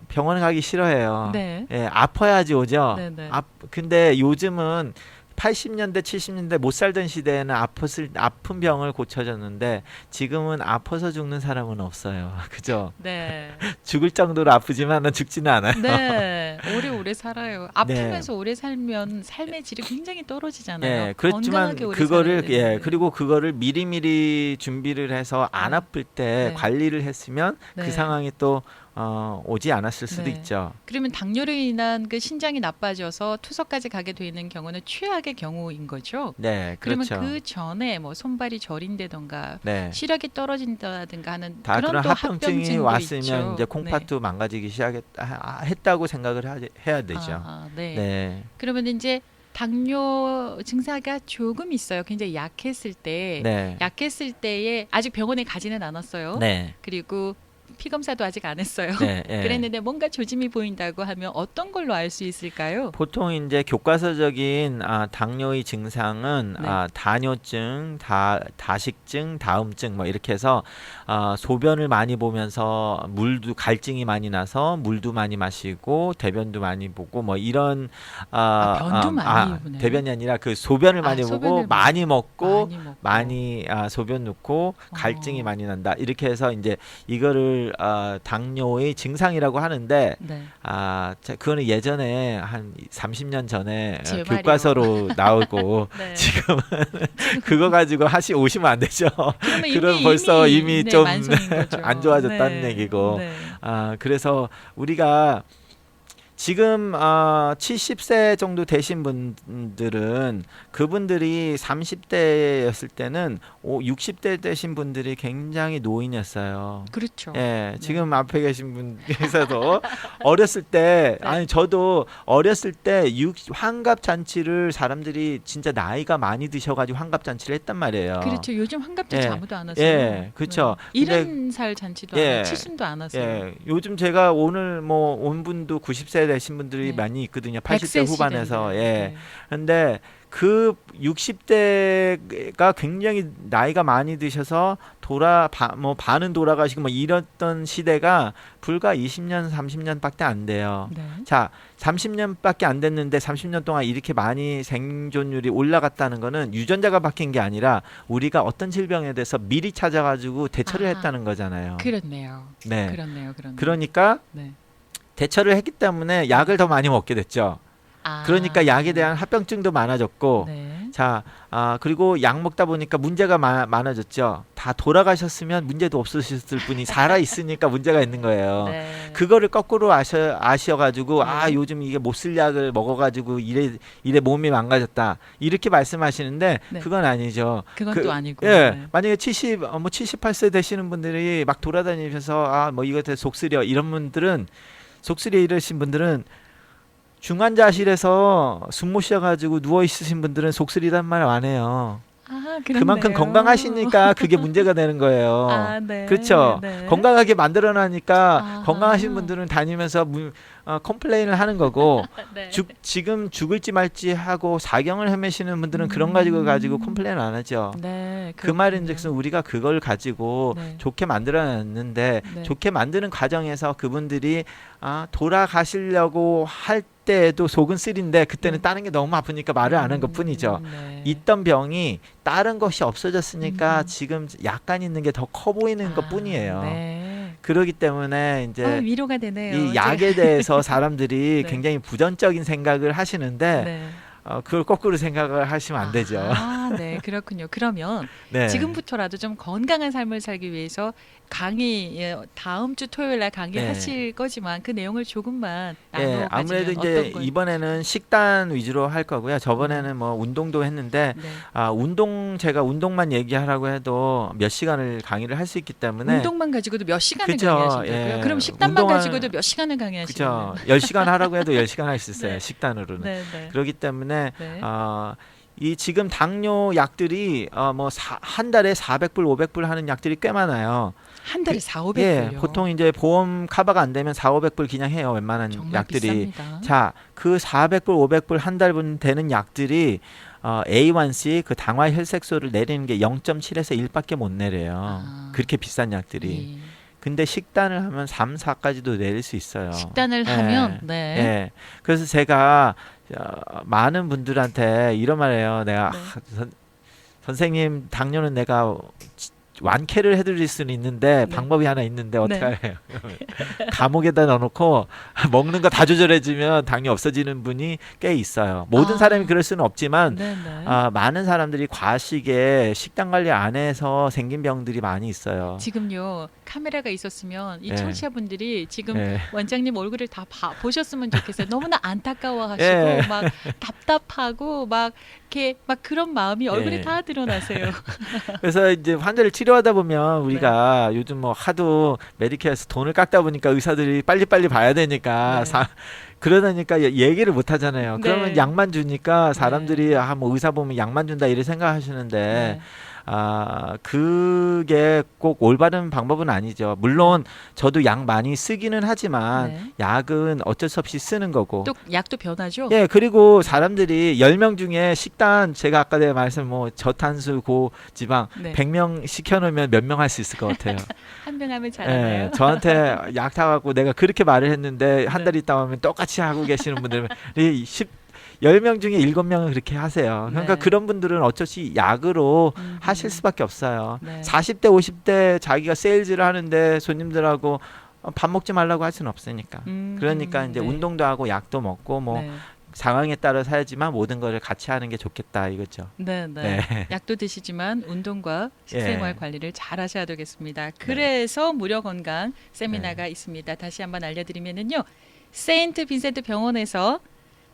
병원에 가기 싫어해요. 네. 예, 아파야지 오죠. 네, 네. 근데 요즘은 80년대, 70년대 못 살던 시대에는 아픈 병을 고쳐줬는데 지금은 아파서 죽는 사람은 없어요. 그죠? 네. 죽을 정도로 아프지만 죽지는 않아요. 네. 오래 살아요. 아프면서 오래 살면 삶의 질이 굉장히 떨어지잖아요. 예, 그렇지만 건강하게 오래 그거를 살아야 되는데. 그리고 그거를 미리미리 준비를 해서 안 아플 때 네. 관리를 했으면 네. 그 상황이 또 오지 않았을 수도 네. 있죠. 그러면 당뇨로 인한 그 신장이 나빠져서 투석까지 가게 되는 경우는 최악의 경우인 거죠. 네, 그러면 그렇죠. 그 전에 뭐 손발이 저린다던가 네. 시력이 떨어진다든가 하는 다 그런 또 합병증이 합병증도 왔으면 있죠. 이제 콩팥도 망가지기 했다고 생각을 해야 되죠. 네. 네. 그러면 이제 당뇨 증상이 조금 있어요. 굉장히 약했을 때, 네. 약했을 때에 아직 병원에 가지는 않았어요. 네. 그리고 피 검사도 아직 안 했어요. 네, 예. 그랬는데 뭔가 조짐이 보인다고 하면 어떤 걸로 알 수 있을까요? 보통 이제 교과서적인 당뇨의 증상은 네. 다뇨증, 다식증, 다음증 뭐 이렇게 해서 소변을 많이 보면서 물도 갈증이 많이 나서 물도 많이 마시고 대변도 많이 보고 뭐 이런 변도 많이 보네요. 대변이 아니라 그 소변을 많이 보고 소변을 많이 먹고 많이 소변 넣고 갈증이 많이 난다 이렇게 해서 이제 이거를 당뇨의 증상이라고 하는데 네. 그거는 예전에 한 30년 전에 제 교과서로 나오고 네. 지금은 그거 가지고 오시면 안 되죠. 그러면 그럼 벌써 이미 좀 만성인 거죠. 안 좋아졌다는 네. 얘기고. 네. 그래서 우리가 지금 70세 정도 되신 분들은 그분들이 30대였을 때는 60대 되신 분들이 굉장히 노인이었어요. 그렇죠. 예, 지금 앞에 계신 분께서도 어렸을 때, 네. 아니 저도 어렸을 때 환갑 잔치를 사람들이 진짜 나이가 많이 드셔가지고 환갑 잔치를 했단 말이에요. 그렇죠. 요즘 환갑잔치 예. 아무도 안 하세요. 예, 그렇죠. 네. 근데 70살 잔치도 예. 안 하고 70도 안 하세요. 예, 요즘 제가 오늘 뭐 온 분도 90세 되신 분들이 네. 많이 있거든요. 100세 80대 후반에서. 시대인데. 예. 네. 근데 그 60대가 굉장히 나이가 많이 드셔서 반은 돌아가시고 뭐 이랬던 시대가 불과 20년, 30년밖에 안 돼요. 네. 자, 30년밖에 안 됐는데 30년 동안 이렇게 많이 생존율이 올라갔다는 거는 유전자가 바뀐 게 아니라 우리가 어떤 질병에 대해서 미리 찾아가지고 대처를 아, 했다는 거잖아요. 그렇네요. 네. 그렇네요. 그러니까 네. 대처를 했기 때문에 약을 더 많이 먹게 됐죠. 아, 그러니까 약에 대한 합병증도 많아졌고, 네. 자, 그리고 약 먹다 보니까 문제가 많아졌죠. 다 돌아가셨으면 문제도 없으셨을 뿐이 살아 있으니까 문제가 있는 거예요. 네. 그거를 거꾸로 아셔가지고 네. 요즘 이게 못 쓸 약을 먹어가지고 이래 몸이 망가졌다 이렇게 말씀하시는데 네. 그건 아니죠. 그건 또 아니고. 예, 네. 만약에 78세 되시는 분들이 막 돌아다니면서 뭐 이거 속 쓰려 이런 분들은 속 쓰려 이러신 분들은 중환자실에서 숨 못 쉬어가지고 누워 있으신 분들은 속 쓰리란 말 안 해요. 아, 그렇네요. 그만큼 건강하시니까 그게 문제가 되는 거예요. 아, 네. 그렇죠. 네. 건강하게 만들어놔니까 아하. 건강하신 분들은 다니면서 컴플레인을 하는 거고 네. 지금 죽을지 말지 하고 사경을 헤매시는 분들은 그런 가지고 컴플레인 안 하죠. 네. 그 말인즉슨 우리가 그걸 가지고 네. 좋게 만들어놨는데 네. 좋게 만드는 과정에서 그분들이 돌아가시려고 할 때에도 속은 쓰린데 그때는 네. 다른 게 너무 아프니까 말을 안 한 것뿐이죠. 네. 있던 병이 다른 것이 없어졌으니까 음. 지금 약간 있는 게 더 커 보이는 것뿐이에요. 네. 그러기 때문에 이제 위로가 되네요. 이 약에 대해서 사람들이 네. 굉장히 부정적인 생각을 하시는데 네. 그걸 거꾸로 생각을 하시면 안 되죠. 아, 네, 그렇군요. 그러면 네. 지금부터라도 좀 건강한 삶을 살기 위해서 다음 주 토요일 날 강의하실 거지만 그 내용을 조금만 나눠 가지면 아무래도 이제 어떤 걸? 이번에는 식단 위주로 할 거고요. 저번에는 뭐 운동도 했는데 네. 제가 운동만 얘기하라고 해도 몇 시간을 강의를 할 수 있기 때문에 운동만 가지고도 몇 시간을 그죠. 강의하신다고요? 예. 그럼 식단만 운동할- 가지고도 몇 시간을 강의하시나요? 그죠. 10시간 하라고 해도 10시간 할 수 있어요. 네. 식단으로는. 네, 네. 그렇기 때문에 네. 이 지금 당뇨 약들이 한 달에 400불, 500불 하는 약들이 꽤 많아요. 한 달에 4,500불요. 예, 보통 이제 보험 커버가 안 되면 4,500불 그냥 해요. 웬만한 정말 약들이. 비쌉니다. 자, 그 400불, 500불 한 달분 되는 약들이 A1C 그 당화 혈색소를 내리는 게 0.7에서 1밖에 못 내려요. 아. 그렇게 비싼 약들이. 예. 근데 식단을 하면 3, 4까지도 내릴 수 있어요. 식단을 예. 하면 네. 예. 그래서 제가 많은 분들한테 이런 말해요. 내가 네. 선생님 당뇨는 내가 완쾌를 해드릴 수는 있는데 네. 방법이 하나 있는데 어떻게 네. 해요? 감옥에다 넣어놓고 먹는 거 다 조절해주면 당뇨 없어지는 분이 꽤 있어요. 모든 아. 사람이 그럴 수는 없지만 네, 네. 많은 사람들이 과식에 식단 관리 안 해서 생긴 병들이 많이 있어요. 지금요 카메라가 있었으면 이 예. 청취자분들이 지금 예. 원장님 얼굴을 다 보셨으면 좋겠어요. 너무나 안타까워하시고 예. 막 답답하고 막 이렇게 막 그런 마음이 얼굴에 예. 다 드러나세요. 그래서 이제 환자를 치료하다 보면 우리가 요즘 뭐 하도 메디케어에서 돈을 깎다 보니까 의사들이 빨리빨리 봐야 되니까 네. 그러다니까 얘기를 못 하잖아요. 네. 그러면 약만 주니까 사람들이 네. 뭐 의사 보면 약만 준다 이렇게 생각하시는데 네. 그게 꼭 올바른 방법은 아니죠. 물론 저도 약 많이 쓰기는 하지만 네. 약은 어쩔 수 없이 쓰는 거고. 또 약도 변하죠. 예, 그리고 사람들이 10명 중에 식단 제가 아까 내가 말씀 뭐 저탄수 고지방 네. 100명 시켜놓으면 몇 명 할 수 있을 것 같아요. 한 명 하면 잘하나요? 예, 저한테 약 타갖고 내가 그렇게 말을 했는데 한 네. 달 있다 오면 똑같이 하고 계시는 분들은 10명 중에 7명은 그렇게 하세요. 그러니까 네. 그런 분들은 어쩔 수 없이 약으로 음. 하실 수밖에 없어요. 네. 40대 50대 자기가 세일즈를 하는데 손님들하고 밥 먹지 말라고 할 수는 없으니까. 그러니까 이제 네. 운동도 하고 약도 먹고 뭐 네. 상황에 따라 사야지만 모든 거를 같이 하는 게 좋겠다 이거죠. 네, 네. 네. 약도 드시지만 운동과 식생활 예. 관리를 잘 하셔야 되겠습니다. 그래서 무료 건강 세미나가 있습니다. 다시 한번 알려드리면은요. 세인트 빈센트 병원에서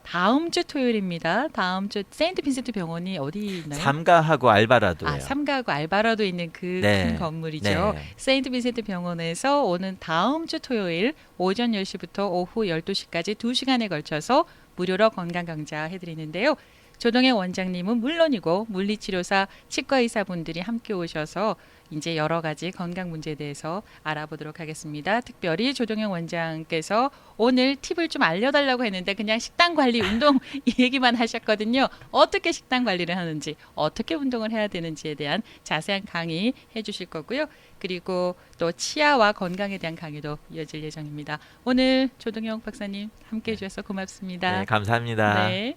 다음 주 토요일입니다. 다음 주 세인트 빈센트 병원이 어디 있나요? 삼가하고 알바라도예요. 삼가하고 알바라도 있는 그 네. 큰 건물이죠. 네. 세인트 빈센트 병원에서 오는 다음 주 토요일 오전 10시부터 오후 12시까지 2시간에 걸쳐서 무료로 건강 강좌 해드리는데요. 조동현 원장님은 물론이고 물리치료사, 치과의사분들이 함께 오셔서 이제 여러 가지 건강 문제에 대해서 알아보도록 하겠습니다. 특별히 조동현 원장께서 오늘 팁을 좀 알려달라고 했는데 그냥 식단 관리, 운동 이 얘기만 하셨거든요. 어떻게 식단 관리를 하는지, 어떻게 운동을 해야 되는지에 대한 자세한 강의 해주실 거고요. 그리고 또 치아와 건강에 대한 강의도 이어질 예정입니다. 오늘 조동현 박사님 함께해 주셔서 고맙습니다. 네, 감사합니다. 네.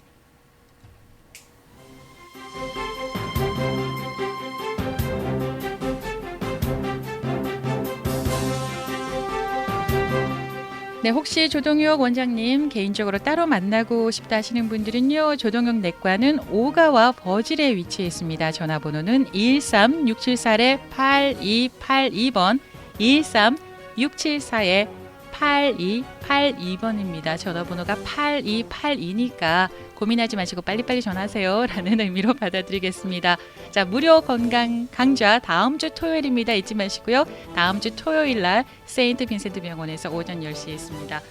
네, 혹시 조동혁 원장님 개인적으로 따로 만나고 싶다 하시는 분들은요. 조동혁 내과는 오가와 버질에 위치해 있습니다. 전화번호는 213-674-8282번 213-674-8282번입니다. 전화번호가 8282니까 고민하지 마시고 빨리빨리 전화하세요 라는 의미로 받아드리겠습니다. 자, 무료 건강 강좌 다음 주 토요일입니다. 잊지 마시고요. 다음 주 토요일 날 세인트 빈센트 병원에서 오전 10시에 있습니다.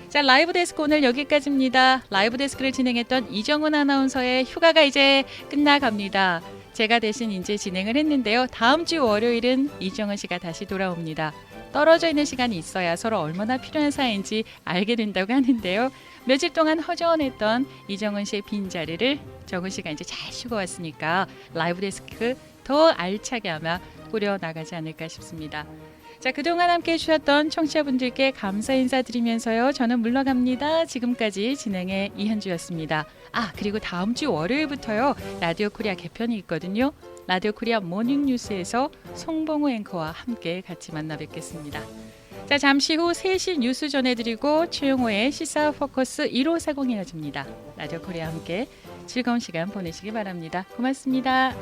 자, 라이브 데스크 오늘 여기까지입니다. 라이브 데스크를 진행했던 이정은 아나운서의 휴가가 이제 끝나갑니다. 제가 대신 이제 진행을 했는데요. 다음 주 월요일은 이정은 씨가 다시 돌아옵니다. 떨어져 있는 시간이 있어야 서로 얼마나 필요한 사이인지 알게 된다고 하는데요. 며칠 동안 허전했던 이정은 씨의 빈자리를 정은 씨가 이제 잘 쉬고 왔으니까 라이브 데스크 더 알차게 아마 꾸려나가지 않을까 싶습니다. 자, 그동안 함께해 주셨던 청취자분들께 감사 인사드리면서요. 저는 물러갑니다. 지금까지 진행의 이현주였습니다. 그리고 다음 주 월요일부터요. 라디오 코리아 개편이 있거든요. 라디오 코리아 모닝뉴스에서 송봉우 앵커와 함께 같이 만나 뵙겠습니다. 자, 잠시 후 3시 뉴스 전해드리고 최용호의 시사 포커스 1540 이어집니다. 라디오 코리아 함께 즐거운 시간 보내시기 바랍니다. 고맙습니다.